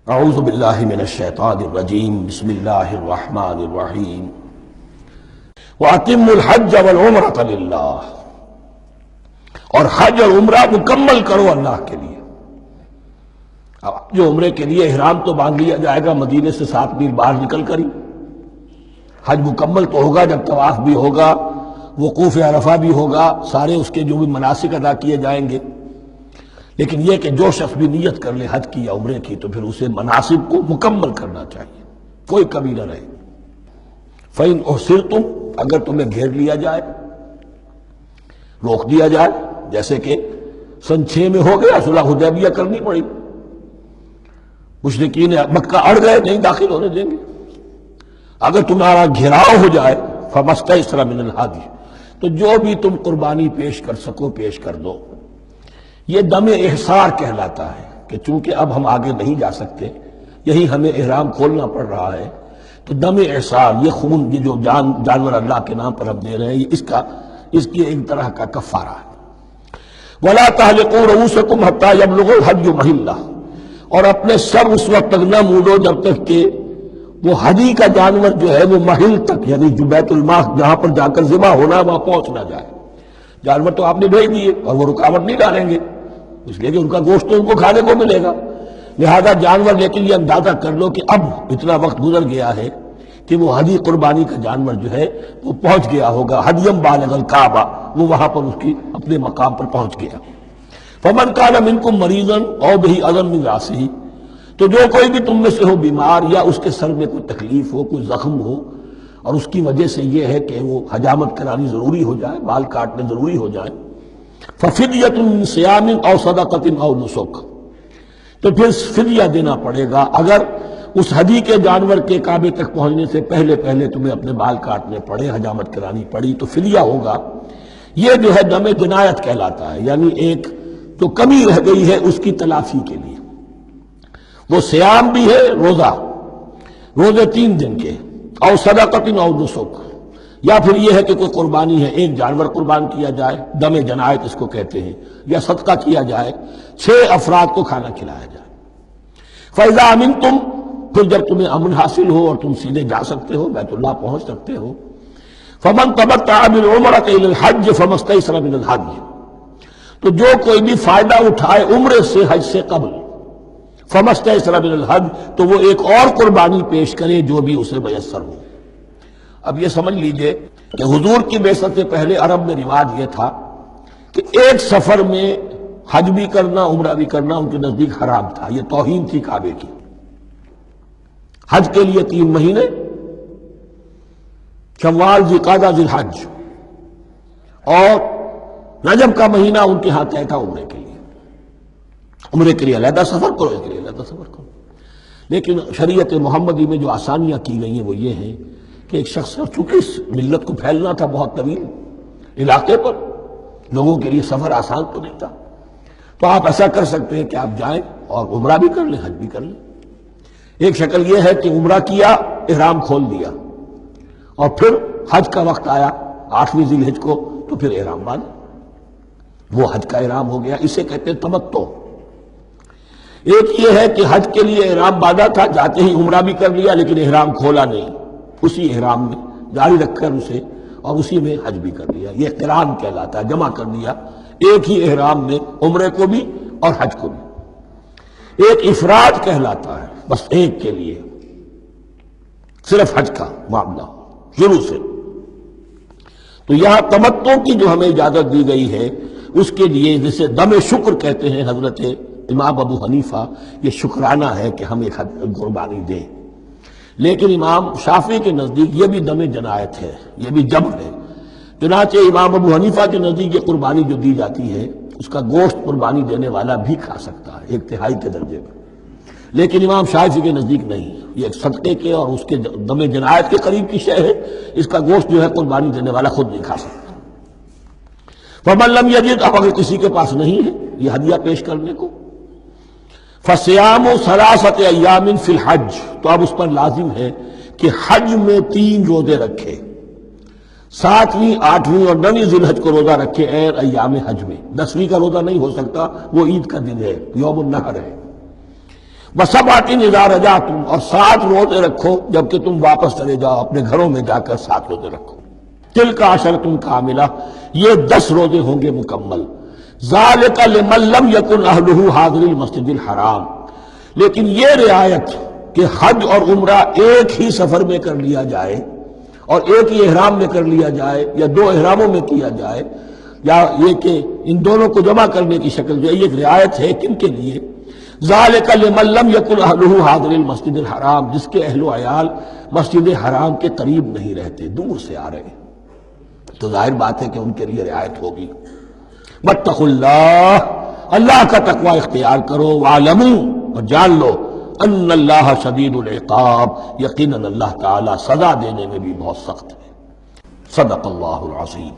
اعوذ باللہ من الشیطان الرجیم بسم اللہ الرحمن الرحیم وَأَتِمُّوا الْحَجَّ وَالْعُمْرَةَ لِلَّهِ، اور حج اور عمرہ مکمل کرو اللہ کے لیے۔ اب جو عمرے کے لیے احرام تو باندھ لیا جائے گا مدینے سے 7 میل باہر نکل کر ہی، حج مکمل تو ہوگا جب طواف بھی ہوگا، وقوف عرفہ بھی ہوگا، سارے اس کے جو بھی مناسک ادا کیے جائیں گے۔ لیکن یہ کہ جو شخص بھی نیت کر لے حج کی یا عمرے کی تو پھر اسے مناسب کو مکمل کرنا چاہیے، کوئی کمی نہ رہے۔ فَإِنْ أُحْصِرْتُمْ، اگر تمہیں گھیر لیا جائے، روک دیا جائے، جیسے کہ سن 6 میں ہو گیا، صلح حدیبیہ کرنی پڑی، مشرکین مکہ اڑ گئے، نہیں داخل ہونے دیں گے۔ اگر تمہارا گھیراؤ ہو جائے فَمَا اسْتَيْسَرَ مِنَ الْهَدْيِ، تو جو بھی تم قربانی پیش کر سکو پیش کر دو۔ یہ دم احصار کہلاتا ہے کہ چونکہ اب ہم آگے نہیں جا سکتے، یہی ہمیں احرام کھولنا پڑ رہا ہے، تو دم احصار، یہ خون، یہ جو جانور اللہ کے نام پر ہم دے رہے ہیں، یہ اس کی ایک طرح کا کفارہ ہے۔ وَلَا تَحْلِقُوا رُؤُوسَكُمْ حَتَّىٰ يَبْلُغَ الْهَدْيُ مَحِلَّهُ، اور اپنے سر اس وقت تک نہ مونڈو جب تک کہ وہ ہدی کا جانور جو ہے وہ محل تک، یعنی جو بیت الماء جہاں پر جا کر ذبح ہونا ہے وہاں پہنچ نہ جائے۔ جانور تو آپ نے بھیج دیے اور وہ رکاوٹ نہیں ڈالیں گے، اس لیے کہ ان کا گوشت تو ان کو کھانے کو ملے گا، لہذا جانور، لیکن یہ اندازہ کر لو کہ اب اتنا وقت گزر گیا ہے کہ وہ ہدی قربانی کا جانور جو ہے وہ پہنچ گیا ہوگا، ہدیم بالغ الکعبہ، وہ وہاں پر اس کی اپنے مقام پر پہنچ گیا۔ فمن کان منکم مریضا او بہ اذى من راسہ، تو جو کوئی بھی تم میں سے ہو بیمار یا اس کے سر میں کوئی تکلیف ہو، کوئی زخم ہو، اور اس کی وجہ سے یہ ہے کہ وہ حجامت کرانی ضروری ہو جائے، بال کاٹنے ضروری ہو جائے، ففدیۃ من صیام او صدقۃ او نسک، تو پھر فدیہ دینا پڑے گا۔ اگر اس ہدی کے جانور کے کعبے تک پہنچنے سے پہلے تمہیں اپنے بال کاٹنے پڑے، حجامت کرانی پڑی، تو فدیہ ہوگا۔ یہ جو ہے دم جنایت کہلاتا ہے، یعنی ایک جو کمی رہ گئی ہے اس کی تلافی کے لیے۔ وہ صیام بھی ہے، روزے 3 دن کے، او صدقۃ او نسک، یا پھر یہ ہے کہ کوئی قربانی ہے، ایک جانور قربان کیا جائے، دم جنایت اس کو کہتے ہیں، یا صدقہ کیا جائے، 6 افراد کو کھانا کھلایا جائے۔ فَإِذَا أَمِنْتُمْ، پھر جب تمہیں امن حاصل ہو اور تم سیدھے جا سکتے ہو، بیت اللہ پہنچ سکتے ہو، فَمَنْ تَمَتَّعَ بِالْعُمْرَةِ إِلَى الْحَجِّ فَمَا اسْتَيْسَرَ مِنَ الْهَدْيِ، تو جو کوئی بھی فائدہ اٹھائے عمرے سے حج سے قبل، فَمَا اسْتَيْسَرَ مِنَ الْهَدْيِ، تو وہ ایک اور قربانی پیش کرے جو بھی اسے میسر ہو۔ اب یہ سمجھ لیجئے کہ حضور کی بعثت سے پہلے عرب میں رواج یہ تھا کہ ایک سفر میں حج بھی کرنا، عمرہ بھی کرنا ان کے نزدیک حرام تھا، یہ توہین تھی کعبے کی۔ حج کے لیے 3 مہینے، شوال، ذوالقعدہ، ذوالحج، اور رجب کا مہینہ ان کے ہاتھ طے تھا عمرے کے لیے۔ عمرے کے لیے علیحدہ سفر کرو، اس کے لیے علیحدہ سفر کرو۔ لیکن شریعت محمدی میں جو آسانیاں کی گئی ہیں وہ یہ ہیں کہ ایک شخص، چونکہ اس ملت کو پھیلنا تھا بہت طویل علاقے پر، لوگوں کے لیے سفر آسان تو نہیں تھا، تو آپ ایسا کر سکتے ہیں کہ آپ جائیں اور عمرہ بھی کر لیں، حج بھی کر لیں۔ ایک شکل یہ ہے کہ عمرہ کیا، احرام کھول دیا، اور پھر حج کا وقت آیا 8ویں ذی الحج کو تو پھر احرام باندھا، وہ حج کا احرام ہو گیا، اسے کہتے ہیں تمتع۔ ایک یہ ہے کہ حج کے لیے احرام باندھا تھا، جاتے ہی عمرہ بھی کر لیا لیکن احرام کھولا نہیں، اسی احرام میں جاری رکھ کر اسے، اور اسی میں حج بھی کر لیا، یہ قران کہلاتا ہے، جمع کر دیا ایک ہی احرام میں عمرے کو بھی اور حج کو بھی۔ ایک افراد کہلاتا ہے، بس ایک کے لیے صرف حج کا معاملہ شروع سے۔ تو یہاں تمتع کی جو ہمیں اجازت دی گئی ہے اس کے لیے، جسے دم شکر کہتے ہیں حضرت امام ابو حنیفہ، یہ شکرانہ ہے کہ ہم ایک قربانی دیں۔ لیکن امام شافعی کے نزدیک یہ بھی دم جنایت ہے، یہ بھی جبر ہے، چنانچہ امام ابو حنیفہ کے نزدیک یہ قربانی جو دی جاتی ہے اس کا گوشت قربانی دینے والا بھی کھا سکتا ہے 1/3 کے درجے میں، لیکن امام شافعی کے نزدیک نہیں، یہ ایک صدقے کے اور اس کے دم جنایت کے قریب کی شے ہے، اس کا گوشت جو ہے قربانی دینے والا خود نہیں کھا سکتا۔ فَمَن لَّمْ يَجِدْ، اب اگر کسی کے پاس نہیں ہے یہ ہدیہ پیش کرنے کو، فَصِيَامُ 3 أَيَّامٍ فِي الْحَجِّ، تو اب اس پر لازم ہے کہ حج میں 3 روزے رکھے، 7ویں، 8ویں اور 9ویں ذی الحج کو روزہ رکھے ایام حج میں۔ 10ویں کا روزہ نہیں ہو سکتا، وہ عید کا دن ہے، یوم النحر ہے۔ وسبعۃ اذا رجعتم، اور 7 روزے رکھو جبکہ تم واپس چلے جاؤ اپنے گھروں میں جا کر 7 روزے رکھو۔ تلک عشرۃ کاملہ، یہ 10 روزے ہوں گے مکمل۔ ذالک لمن لم یکن اہلہ حاضر المسجد الحرام، لیکن یہ رعایت کہ حج اور عمرہ ایک ہی سفر میں کر لیا جائے اور ایک ہی احرام میں کر لیا جائے یا 2 احراموں میں کیا جائے، یا یہ کہ ان دونوں کو جمع کرنے کی شکل جو ہے، یہ ایک رعایت ہے کن کے لیے؟ ذالک لمن لم یکن اہلہ حاضر المسجد الحرام، جس کے اہل و عیال مسجد حرام کے قریب نہیں رہتے، دور سے آ رہے ہیں، تو ظاہر بات ہے کہ ان کے لیے رعایت ہوگی۔ واتقوا اللہ، اللہ کا تقوی اختیار کرو، وعلموا، اور جان لو، ان اللہ شدید العقاب، یقیناً اللہ تعالی سزا دینے میں بھی بہت سخت ہے۔ صدق اللہ العظیم۔